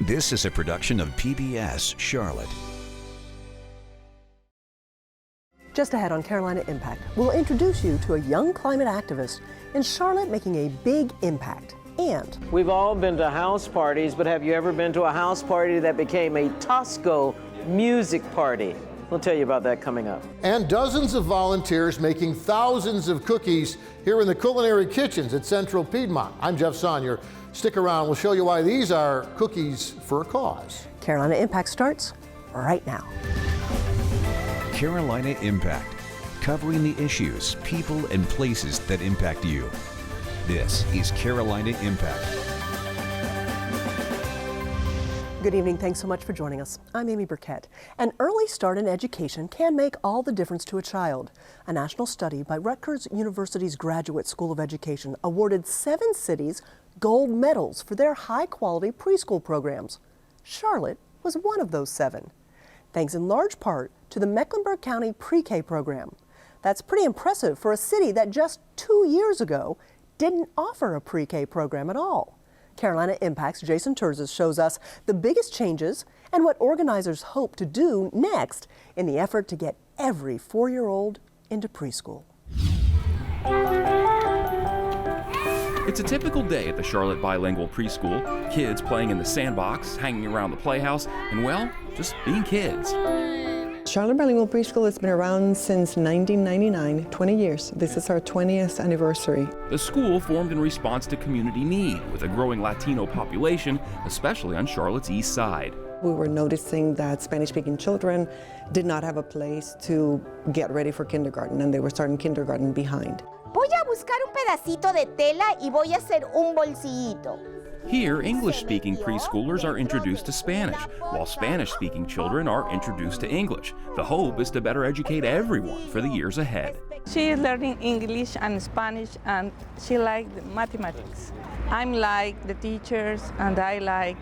This is a production of PBS Charlotte. Just ahead on Carolina Impact, we'll introduce you to a young climate activist in Charlotte making a big impact. And we've all been to house parties, but have you ever been to a house party that became a Tosco music party? We'll tell you about that coming up. And dozens of volunteers making thousands of cookies here in the culinary kitchens at Central Piedmont. I'm Jeff Sonyer. Stick around, we'll show you why these are cookies for a cause. Carolina Impact starts right now. Carolina Impact, covering the issues, people, and places that impact you. This is Carolina Impact. Good evening. Thanks so much for joining us. I'm Amy Burkett. An early start in education can make all the difference to a child. A national study by Rutgers University's Graduate School of Education awarded 7 cities gold medals for their high-quality preschool programs. Charlotte was one of those 7, thanks in large part to the Mecklenburg County pre-K program. That's pretty impressive for a city that just 2 years ago didn't offer a pre-K program at all. Carolina Impact's Jason Terzis shows us the biggest changes and what organizers hope to do next in the effort to get every 4-year-old into preschool. It's a typical day at the Charlotte Bilingual Preschool. Kids playing in the sandbox, hanging around the playhouse, and well, just being kids. Charlotte Bilingual Preschool has been around since 1999, 20 years. This is our 20th anniversary. The school formed in response to community need, with a growing Latino population, especially on Charlotte's east side. We were noticing that Spanish-speaking children did not have a place to get ready for kindergarten, and they were starting kindergarten behind. Voy a buscar un pedacito de tela y voy a hacer un bolsillito. Here, English-speaking preschoolers are introduced to Spanish, while Spanish-speaking children are introduced to English. The hope is to better educate everyone for the years ahead. She is learning English and Spanish, and she likes mathematics. I'm like the teachers, and I like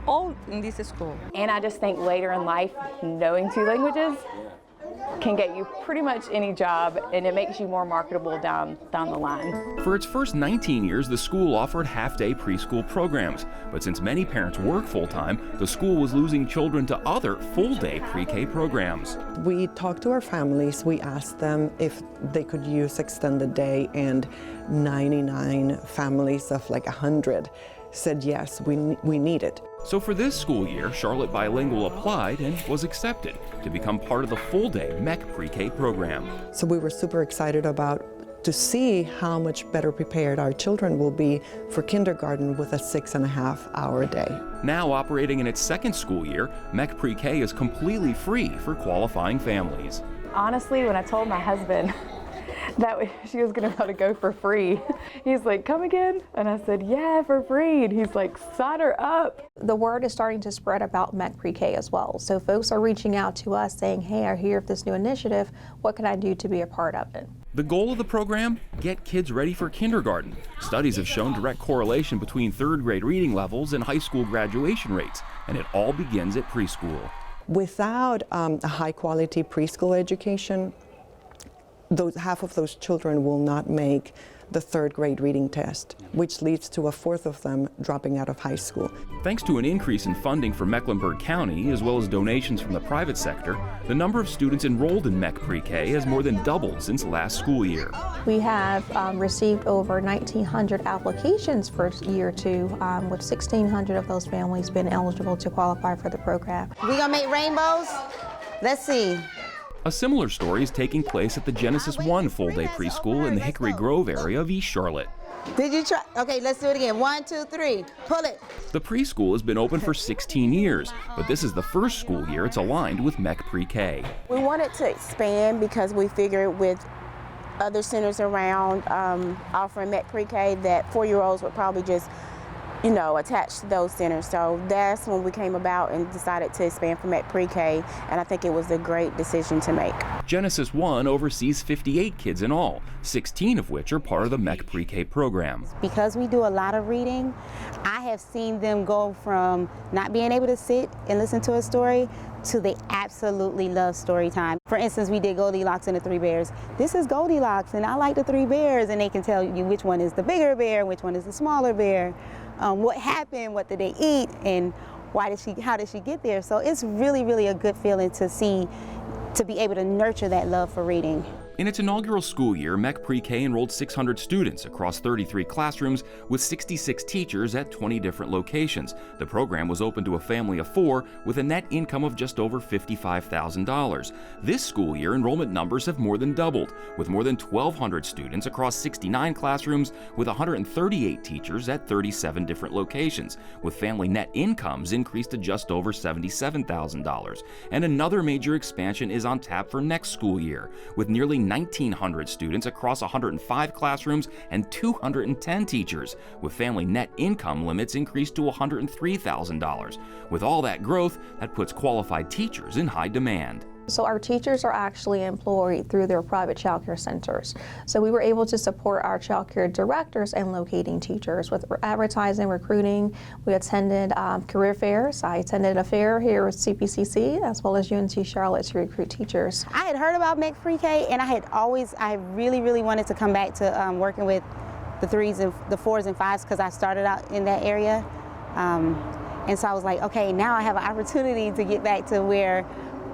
all in this school. And I just think later in life, knowing 2 languages can get you pretty much any job, and it makes you more marketable down the line. For its first 19 years, the school offered half-day preschool programs. But since many parents work full-time, the school was losing children to other full-day pre-K programs. We talked to our families. We asked them if they could use extended day, and 99 families of like 100 said yes, we need it. So for this school year, Charlotte Bilingual applied and was accepted to become part of the full-day MEC pre-K program. So we were super excited to see how much better prepared our children will be for kindergarten with a 6.5-hour day. Now operating in its second school year, MEC pre-K is completely free for qualifying families. Honestly, when I told my husband that she was going to go for free, he's like, "Come again?" And I said, "Yeah, for free." And he's like, "Sign her up." The word is starting to spread about MEC Pre-K as well. So folks are reaching out to us saying, "Hey, I hear of this new initiative. What can I do to be a part of it?" The goal of the program? Get kids ready for kindergarten. Studies have shown direct correlation between 3rd grade reading levels and high school graduation rates, and it all begins at preschool. Without a high-quality preschool education, half of those children will not make the 3rd grade reading test, which leads to 1/4 of them dropping out of high school. Thanks to an increase in funding for Mecklenburg County, as well as donations from the private sector, the number of students enrolled in MEC Pre-K has more than doubled since last school year. We have received over 1,900 applications for year 2, with 1,600 of those families been eligible to qualify for the program. We gonna make rainbows? Let's see. A similar story is taking place at the Genesis 1 full-day preschool in the Hickory Grove area of East Charlotte. Did you try? Okay, let's do it again. 1, 2, 3. Pull it. The preschool has been open for 16 years, but this is the first school year it's aligned with MEC Pre-K. We wanted to expand because we figured with other centers around offering MEC Pre-K that 4-year-olds would probably just attached to those centers. So that's when we came about and decided to expand from MEC Pre-K, and I think it was a great decision to make. Genesis 1 oversees 58 kids in all, 16 of which are part of the MEC Pre-K program. Because we do a lot of reading, I have seen them go from not being able to sit and listen to a story to they absolutely love story time. For instance, we did Goldilocks and the 3 Bears. This is Goldilocks and I like the 3 bears, and they can tell you which one is the bigger bear, which one is the smaller bear, what happened, what did they eat, and how did she get there? So it's really, really a good feeling to be able to nurture that love for reading. In its inaugural school year, Meck Pre-K enrolled 600 students across 33 classrooms with 66 teachers at 20 different locations. The program was open to a family of 4 with a net income of just over $55,000. This school year, enrollment numbers have more than doubled, with more than 1,200 students across 69 classrooms with 138 teachers at 37 different locations, with family net incomes increased to just over $77,000. And another major expansion is on tap for next school year, with nearly 1,900 students across 105 classrooms and 210 teachers, with family net income limits increased to $103,000. With all that growth, that puts qualified teachers in high demand. So our teachers are actually employed through their private child care centers. So we were able to support our child care directors in locating teachers with advertising, recruiting. We attended career fairs. I attended a fair here with CPCC as well as UNT Charlotte to recruit teachers. I had heard about Meck Pre-K, and I really, really wanted to come back to working with the 3s and the 4s and 5s because I started out in that area. And so I was like, okay, now I have an opportunity to get back to where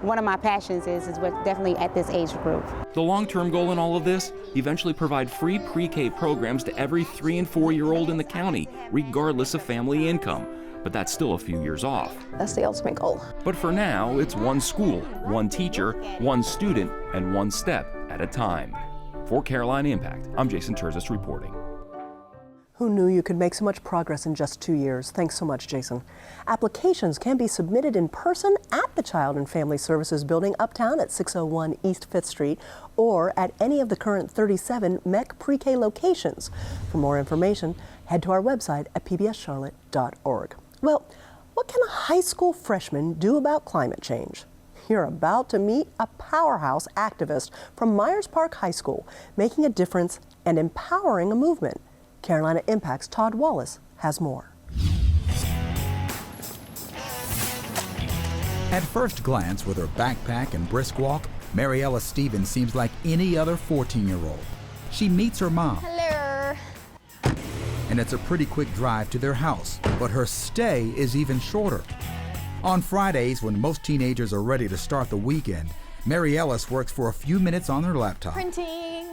one of my passions is definitely at this age group. The long-term goal in all of this? Eventually provide free pre-K programs to every 3- and 4-year-old in the county, regardless of family income. But that's still a few years off. That's the ultimate goal. But for now, it's one school, one teacher, one student, and one step at a time. For Carolina Impact, I'm Jason Terzis reporting. Who knew you could make so much progress in just 2 years? Thanks so much, Jason. Applications can be submitted in person at the Child and Family Services Building uptown at 601 East 5th Street or at any of the current 37 Meck Pre-K locations. For more information, head to our website at pbscharlotte.org. Well, what can a high school freshman do about climate change? You're about to meet a powerhouse activist from Myers Park High School, making a difference and empowering a movement. Carolina Impact's Todd Wallace has more. At first glance, with her backpack and brisk walk, Mariella Stevens seems like any other 14-year-old. She meets her mom. Hello. And it's a pretty quick drive to their house, but her stay is even shorter. On Fridays, when most teenagers are ready to start the weekend, Mariella works for a few minutes on her laptop. Printing.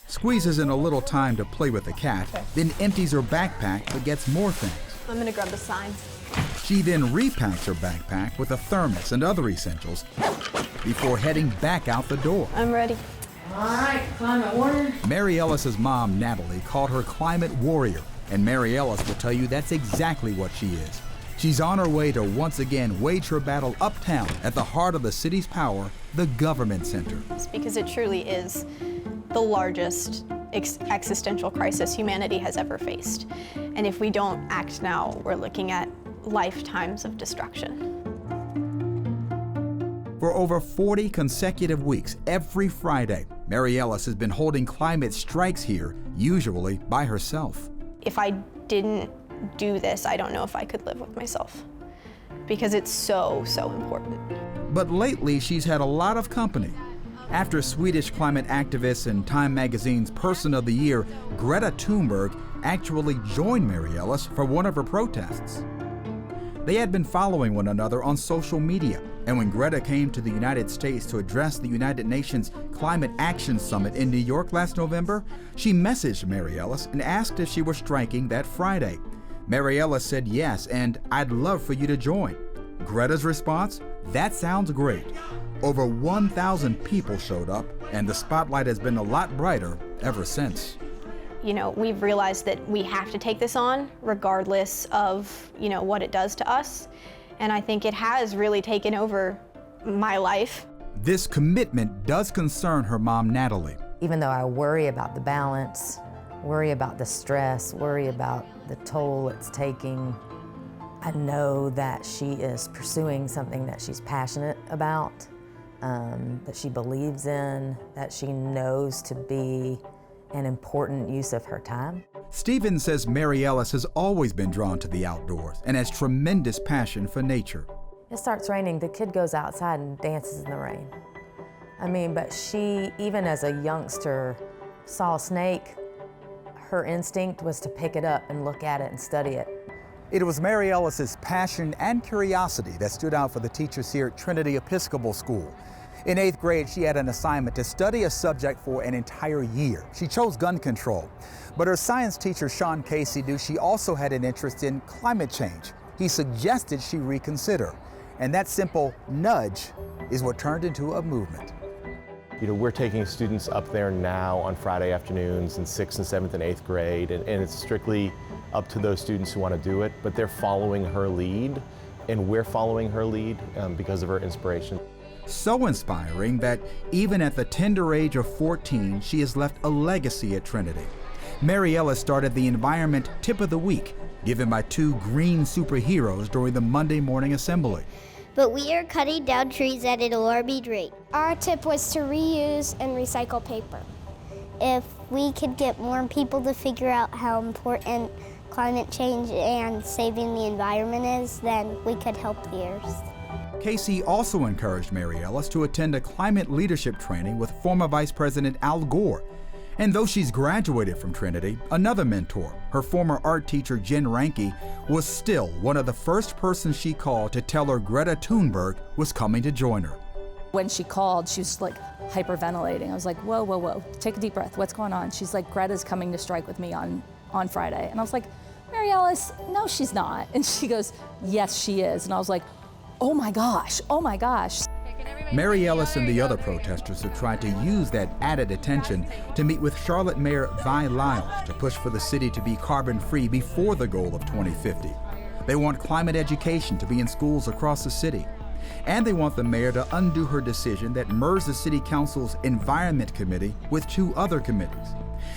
Squeezes in a little time to play with the cat, then empties her backpack but gets more things. I'm gonna grab the signs. She then repacks her backpack with a thermos and other essentials before heading back out the door. I'm ready. All right, climate warrior. Mary Ellis's mom, Natalie, called her climate warrior, and Mary Ellis will tell you that's exactly what she is. She's on her way to once again wage her battle uptown at the heart of the city's power, the Government Center. Because it truly is the largest existential crisis humanity has ever faced. And if we don't act now, we're looking at lifetimes of destruction. For over 40 consecutive weeks, every Friday, Mary Ellis has been holding climate strikes here, usually by herself. If I didn't do this, I don't know if I could live with myself, because it's so, so important. But lately, she's had a lot of company. After Swedish climate activist and Time Magazine's Person of the Year, Greta Thunberg actually joined Mary Ellis for one of her protests. They had been following one another on social media, and when Greta came to the United States to address the United Nations Climate Action Summit in New York last November, she messaged Mary Ellis and asked if she were striking that Friday. Mary Ellis said yes, and I'd love for you to join. Greta's response? That sounds great. Over 1,000 people showed up, and the spotlight has been a lot brighter ever since. You know, we've realized that we have to take this on regardless of, you know, what it does to us. And I think it has really taken over my life. This commitment does concern her mom, Natalie. Even though I worry about the balance, worry about the stress, worry about the toll it's taking, I know that she is pursuing something that she's passionate about, that she believes in, that she knows to be an important use of her time. Stevens says Mary Ellis has always been drawn to the outdoors and has tremendous passion for nature. It starts raining, the kid goes outside and dances in the rain. I mean, but she, even as a youngster, saw a snake. Her instinct was to pick it up and look at it and study it. It was Mary Ellis's passion and curiosity that stood out for the teachers here at Trinity Episcopal School. In 8th grade, she had an assignment to study a subject for an entire year. She chose gun control. But her science teacher, Sean Casey, knew she also had an interest in climate change. He suggested she reconsider. And that simple nudge is what turned into a movement. You know, we're taking students up there now on Friday afternoons in 6th and 7th and 8th grade, and it's strictly up to those students who want to do it, but they're following her lead, and we're following her lead because of her inspiration. So inspiring that even at the tender age of 14, she has left a legacy at Trinity. Mary Ellis started the Environment Tip of the Week, given by 2 green superheroes during the Monday morning assembly. But we are cutting down trees at an alarming rate. Our tip was to reuse and recycle paper. If we could get more people to figure out how important climate change and saving the environment is, then we could help the earth. Casey also encouraged Mary Ellis to attend a climate leadership training with former Vice President Al Gore. And though she's graduated from Trinity, another mentor, her former art teacher Jen Ranke, was still one of the first persons she called to tell her Greta Thunberg was coming to join her. When she called, she was like hyperventilating. I was like, whoa, whoa, whoa, take a deep breath. What's going on? She's like, Greta's coming to strike with me on Friday. And I was like, Mary Ellis, no, she's not. And she goes, yes, she is. And I was like, oh my gosh, oh my gosh. Mary Ellis and the other protesters have tried to use that added attention to meet with Charlotte Mayor Vi Lyles to push for the city to be carbon-free before the goal of 2050. They want climate education to be in schools across the city. And they want the mayor to undo her decision that merged the city council's Environment Committee with 2 other committees.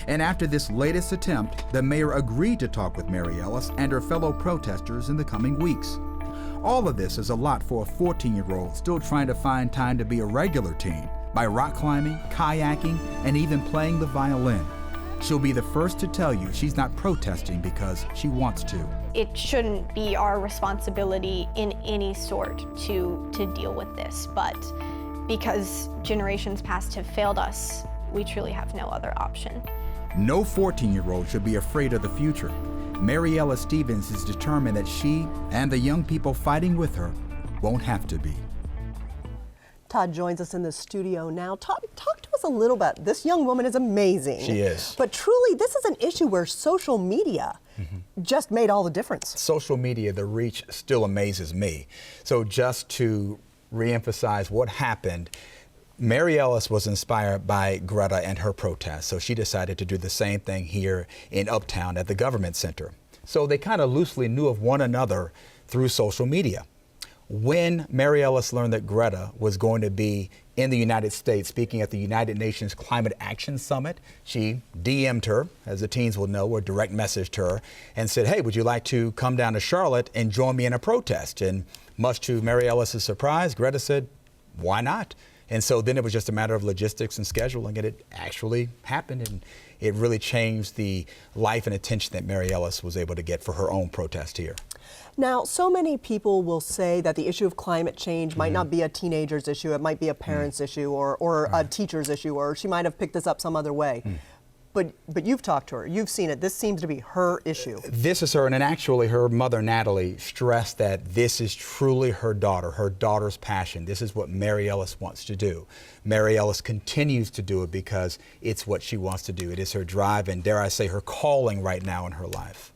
And after this latest attempt, the mayor agreed to talk with Mary Ellis and her fellow protesters in the coming weeks. All of this is a lot for a 14-year-old still trying to find time to be a regular teen by rock climbing, kayaking, and even playing the violin. She'll be the first to tell you she's not protesting because she wants to. It shouldn't be our responsibility in any sort to deal with this, but because generations past have failed us, we truly have no other option. No 14-year-old should be afraid of the future. Mary Ellis Stevens is determined that she and the young people fighting with her won't have to be. Todd joins us in the studio now. Todd, talk to us a little bit. This young woman is amazing. She is. But truly, this is an issue where social media just made all the difference. Social media, the reach still amazes me. So just to reemphasize what happened, Mary Ellis was inspired by Greta and her protest, so she decided to do the same thing here in Uptown at the Government Center. So they kind of loosely knew of one another through social media. When Mary Ellis learned that Greta was going to be in the United States speaking at the United Nations Climate Action Summit, she DM'd her, as the teens will know, or direct messaged her, and said, hey, would you like to come down to Charlotte and join me in a protest? And much to Mary Ellis's surprise, Greta said, why not? And so then it was just a matter of logistics and scheduling, and it actually happened, and it really changed the life and attention that Mary Ellis was able to get for her own protest here. Now, so many people will say that the issue of climate change might not be a teenager's issue, it might be a parent's issue or a teacher's issue, or she might have picked this up some other way. But you've talked to her, you've seen it, this seems to be her issue. This is her, and actually her mother, Natalie, stressed that this is truly her daughter's passion. This is what Mary Ellis wants to do. Mary Ellis continues to do it because it's what she wants to do. It is her drive and, dare I say, her calling right now in her life.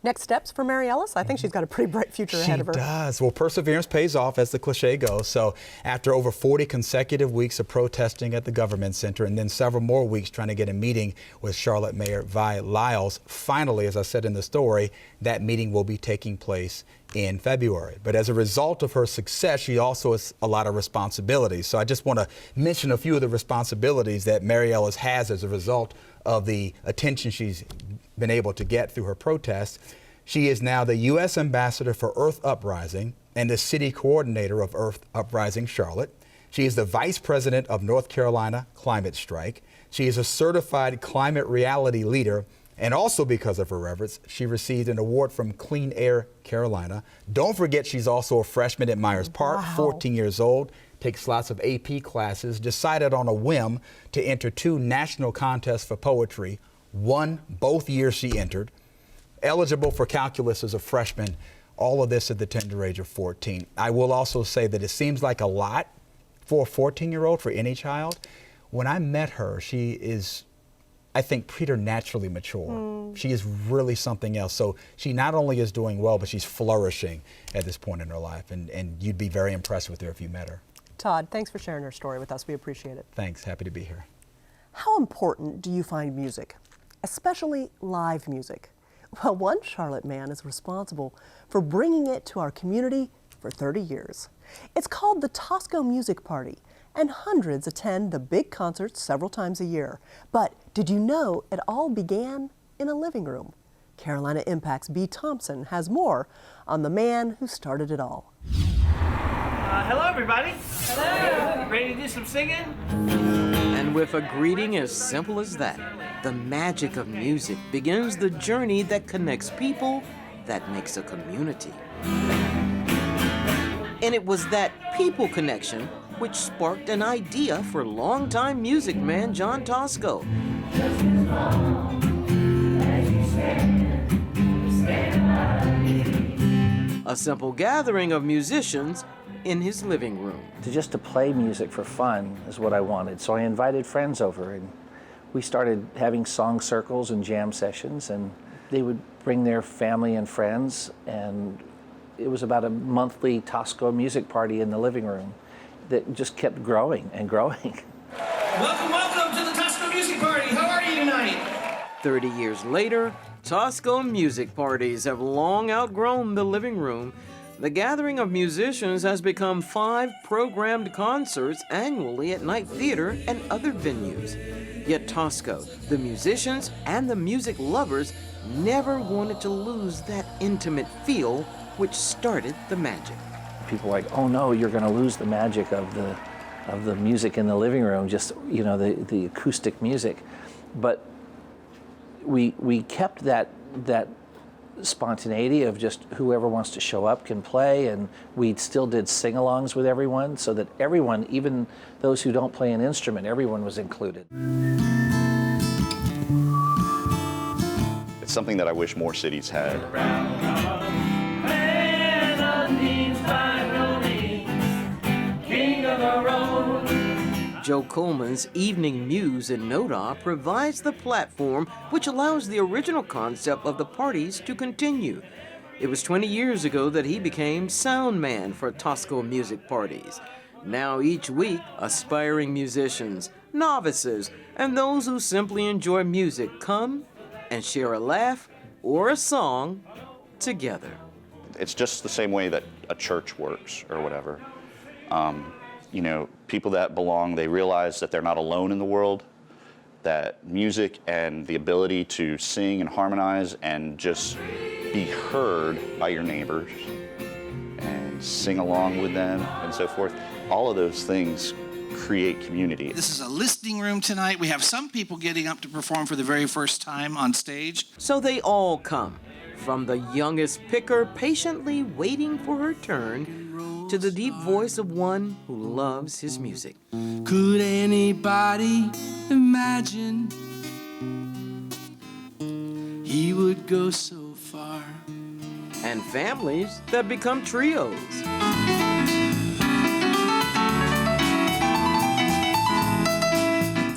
Next steps for Mary Ellis? I think she's got a pretty bright future ahead of her. She does. Well, perseverance pays off, as the cliche goes. So after over 40 consecutive weeks of protesting at the Government Center and then several more weeks trying to get a meeting with Charlotte Mayor Vi Lyles, finally, as I said in the story, that meeting will be taking place in February. But as a result of her success, she also has a lot of responsibilities. So I just want to mention a few of the responsibilities that Mary Ellis has as a result of the attention she's been able to get through her protest. She is now the U.S. Ambassador for Earth Uprising and the City Coordinator of Earth Uprising Charlotte. She is the Vice President of North Carolina Climate Strike. She is a certified climate reality leader, and also because of her efforts, she received an award from Clean Air Carolina. Don't forget, she's also a freshman at Myers Park, 14 years old, takes lots of AP classes, decided on a whim to enter 2 national contests for poetry, won both years she entered. eligible for calculus as a freshman, all of this at the tender age of 14. I will also say that it seems like a lot for a 14-year-old, for any child. When I met her, she is, I think, preternaturally mature. She is really something else. So she not only is doing well, but she's flourishing at this point in her life. And you'd be very impressed with her if you met her. Todd, thanks for sharing your story with us. We appreciate it. Thanks. Happy to be here. How important do you find music, especially live music? Well, one Charlotte man is responsible for bringing it to our community for 30 years. It's called the Tosco Music Party, and hundreds attend the big concerts several times a year. But did you know it all began in a living room? Carolina Impact's B. Thompson has more on the man who started it all. Hello, everybody. Hello. Ready to do some singing? And with a greeting as simple as that, the magic of music begins the journey that connects people, that makes a community. And it was that people connection which sparked an idea for longtime music man John Tosco. A simple gathering of musicians in his living room. Just to play music for fun is what I wanted. So I invited friends over, and we started having song circles and jam sessions, and they would bring their family and friends, and it was about a monthly Tosco music party in the living room that just kept growing and growing. Welcome to the Tosco Music Party. How are you tonight? 30 years later, Tosco music parties have long outgrown the living room. The gathering of musicians has become 5 programmed concerts annually at Night Theater and other venues. Yet Tosco, the musicians and the music lovers never wanted to lose that intimate feel which started the magic. People were like, oh no, you're going to lose the magic of the music in the living room, just, you know, the acoustic music. But we kept that spontaneity of just whoever wants to show up can play, and we still did sing-alongs with everyone so that everyone, even those who don't play an instrument, everyone was included. It's something that I wish more cities had. Joe Coleman's Evening Muse in Noda provides the platform which allows the original concept of the parties to continue. It was 20 years ago that he became sound man for Tosco music parties. Now each week, aspiring musicians, novices, and those who simply enjoy music come and share a laugh or a song together. It's just the same way that a church works or whatever. You know, people that belong, they realize that they're not alone in the world, that music and the ability to sing and harmonize and just be heard by your neighbors and sing along with them and so forth, all of those things create community. This is a listening room tonight. We have some people getting up to perform for the very first time on stage. So they all come, from the youngest picker patiently waiting for her turn, to the deep voice of one who loves his music. Could anybody imagine he would go so far? And families that become trios.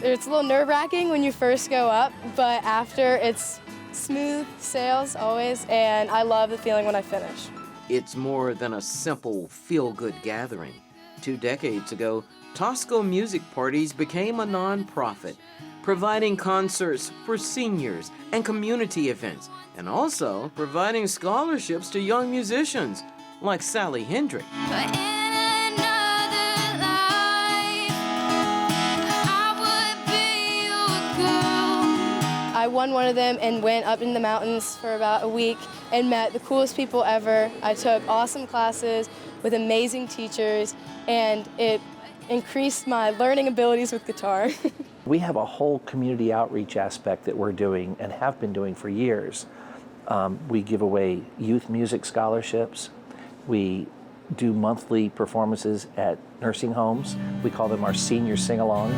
It's a little nerve-wracking when you first go up, but after it's smooth sails always, and I love the feeling when I finish. It's more than a simple feel-good gathering. 2 decades ago, Tosco Music Parties became a non-profit, providing concerts for seniors and community events, and also providing scholarships to young musicians like Sally Hendrick. I won one of them and went up in the mountains for about a week and met the coolest people ever. I took awesome classes with amazing teachers, and it increased my learning abilities with guitar. We have a whole community outreach aspect that we're doing and have been doing for years. We give away youth music scholarships. We do monthly performances at nursing homes. We call them our senior sing-alongs.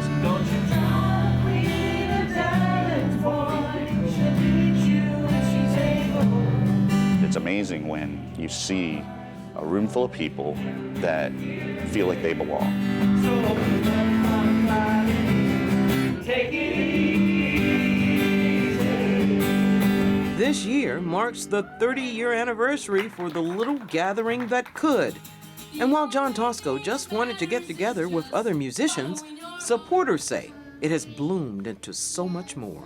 it's amazing when you see a room full of people that feel like they belong. This year marks the 30-year anniversary for the little gathering that could. And while John Tosco just wanted to get together with other musicians, supporters say it has bloomed into so much more.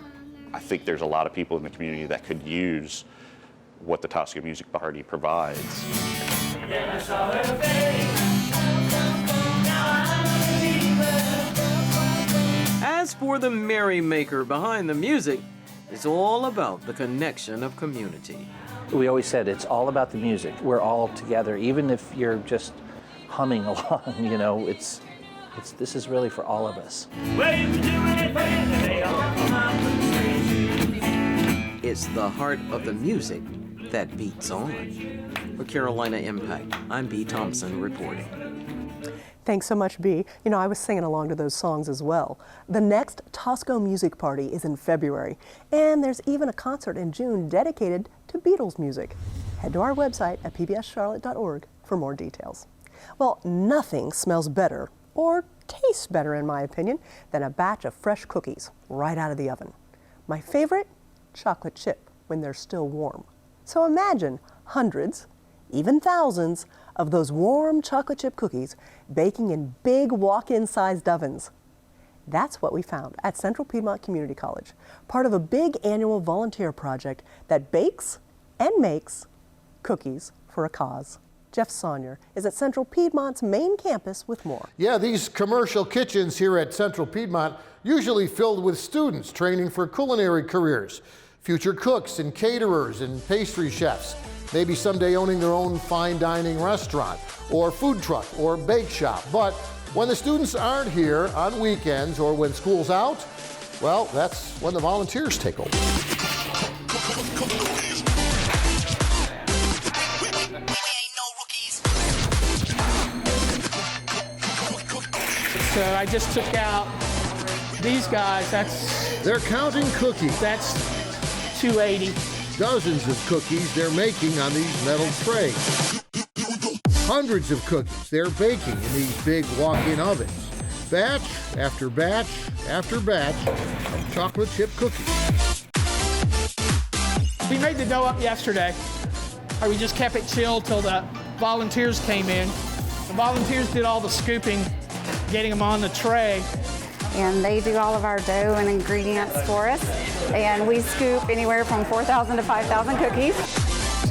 I think there's a lot of people in the community that could use what the Tosco Music Party provides. As for the merrymaker behind the music, it's all about the connection of community. We always said it's all about the music. We're all together, even if you're just humming along, you know, this is really for all of us. It's the heart of the music that beats on. For Carolina Impact, I'm B. Thompson reporting. Thanks so much, B. You know, I was singing along to those songs as well. The next Tosco Music Party is in February, and there's even a concert in June dedicated to Beatles music. Head to our website at pbscharlotte.org for more details. Well, nothing smells better, or tastes better in my opinion, than a batch of fresh cookies right out of the oven. My favorite? Chocolate chip when they're still warm. So imagine hundreds, even thousands, of those warm chocolate chip cookies baking in big walk-in sized ovens. That's what we found at Central Piedmont Community College, part of a big annual volunteer project that bakes and makes cookies for a cause. Jeff Saunier is at Central Piedmont's main campus with more. Yeah, these commercial kitchens here at Central Piedmont usually filled with students training for culinary careers, future cooks and caterers and pastry chefs, maybe someday owning their own fine dining restaurant or food truck or bake shop. But when the students aren't here on weekends or when school's out, well, that's when the volunteers take over. So I just took out these guys, They're counting cookies. That's 280. Dozens of cookies they're making on these metal trays. Hundreds of cookies they're baking in these big walk-in ovens. Batch after batch after batch of chocolate chip cookies. We made the dough up yesterday. We just kept it chilled till the volunteers came in. The volunteers did all the scooping, getting them on the tray. And they do all of our dough and ingredients for us. And we scoop anywhere from 4,000 to 5,000 cookies.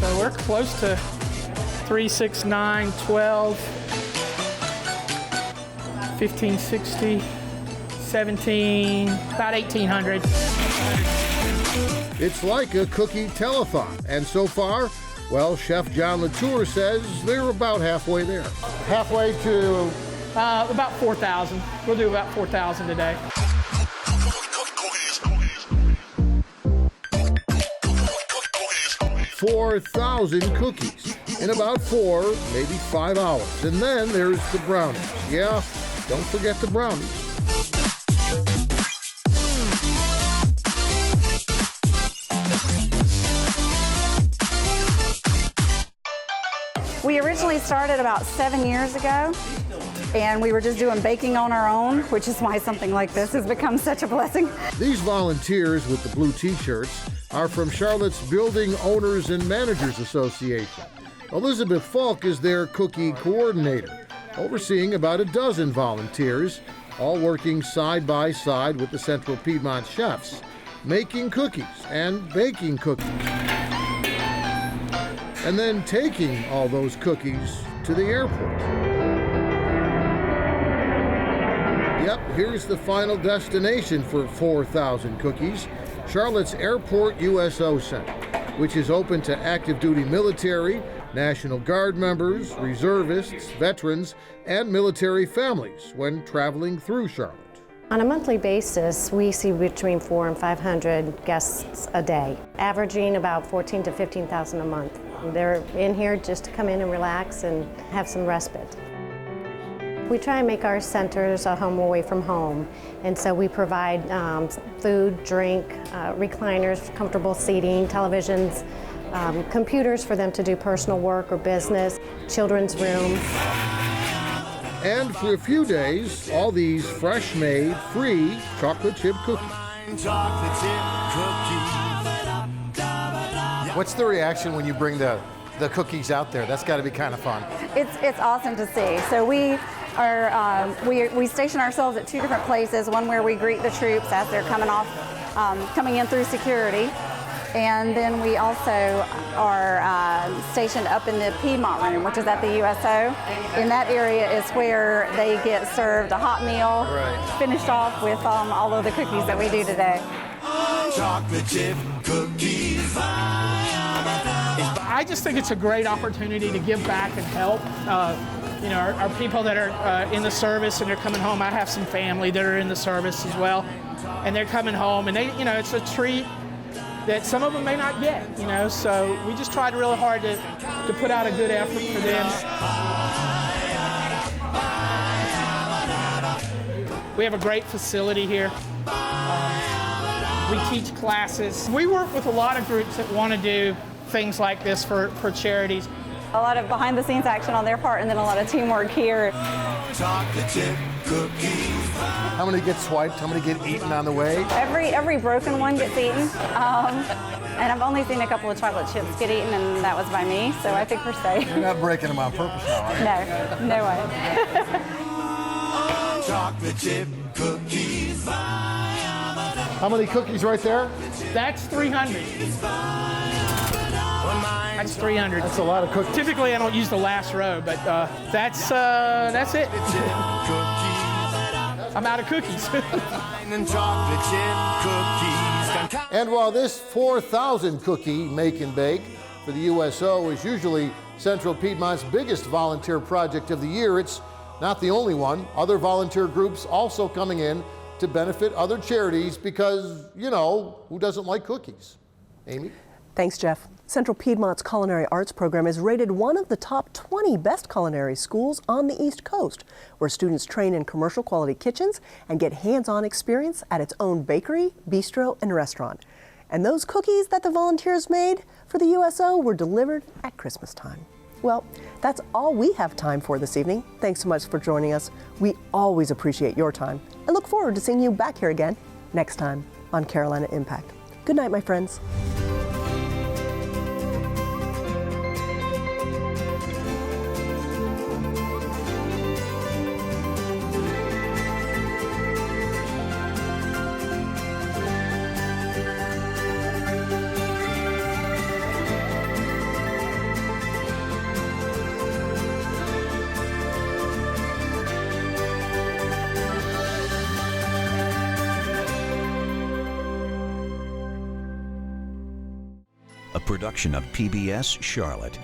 So we're close to 3, 6, 9, 12, 15, 60, 17, about 1,800. It's like a cookie telethon. And so far, well, Chef John Latour says they're about halfway there. Halfway to? About 4,000. We'll do about 4,000 today. $4,000 cookies in about 4, maybe 5 hours. And then there's the brownies. Yeah, don't forget the brownies. We originally started about 7 years ago, and we were just doing baking on our own, which is why something like this has become such a blessing. These volunteers with the blue t-shirts are from Charlotte's Building Owners and Managers Association. Elizabeth Falk is their cookie coordinator, overseeing about a dozen volunteers, all working side by side with the Central Piedmont chefs, making cookies and baking cookies. And then taking all those cookies to the airport. Yep, here's the final destination for 4,000 cookies, Charlotte's Airport USO Center, which is open to active duty military, National Guard members, reservists, veterans, and military families when traveling through Charlotte. On a monthly basis, we see between 400 and 500 guests a day, averaging about 14,000 to 15,000 a month. They're in here just to come in and relax and have some respite. We try and make our centers a home away from home, and so we provide food, drink, recliners, comfortable seating, televisions, computers for them to do personal work or business, children's rooms. And for a few days, all these fresh-made, free chocolate chip cookies. What's the reaction when you bring the cookies out there? That's got to be kind of fun. It's awesome to see. So we are we station ourselves at 2 different places. One where we greet the troops as they're coming in through security, and then we also are stationed up in the Piedmont room, which is at the USO. In that area is where they get served a hot meal, finished off with all of the cookies that we do today. Chocolate chip cookies. I just think it's a great opportunity to give back and help. You know, our people that are in the service and they're coming home. I have some family that are in the service as well, and they're coming home, and they, you know, it's a treat that some of them may not get. You know, so we just tried really hard to put out a good effort for them. We have a great facility here. We teach classes. We work with a lot of groups that want to do things like this for charities. A lot of behind-the-scenes action on their part, and then a lot of teamwork here. Chocolate chip cookies. How many get swiped? How many get eaten on the way? Every broken one gets eaten. And I've only seen a couple of chocolate chips get eaten, and that was by me, so I think we're safe. You're not breaking them on purpose now, are you? No way. Chocolate chip cookies. How many cookies right there? That's 300. That's 300. That's a lot of cookies. Typically, I don't use the last row, but that's it. I'm out of cookies. And while this 4,000 cookie make and bake for the USO is usually Central Piedmont's biggest volunteer project of the year, it's not the only one. Other volunteer groups also coming in to benefit other charities because, you know, who doesn't like cookies? Amy? Thanks, Jeff. Central Piedmont's Culinary Arts program is rated one of the top 20 best culinary schools on the East Coast, where students train in commercial quality kitchens and get hands-on experience at its own bakery, bistro, and restaurant. And those cookies that the volunteers made for the USO were delivered at Christmas time. Well, that's all we have time for this evening. Thanks so much for joining us. We always appreciate your time and look forward to seeing you back here again next time on Carolina Impact. Good night, my friends. A production of PBS Charlotte.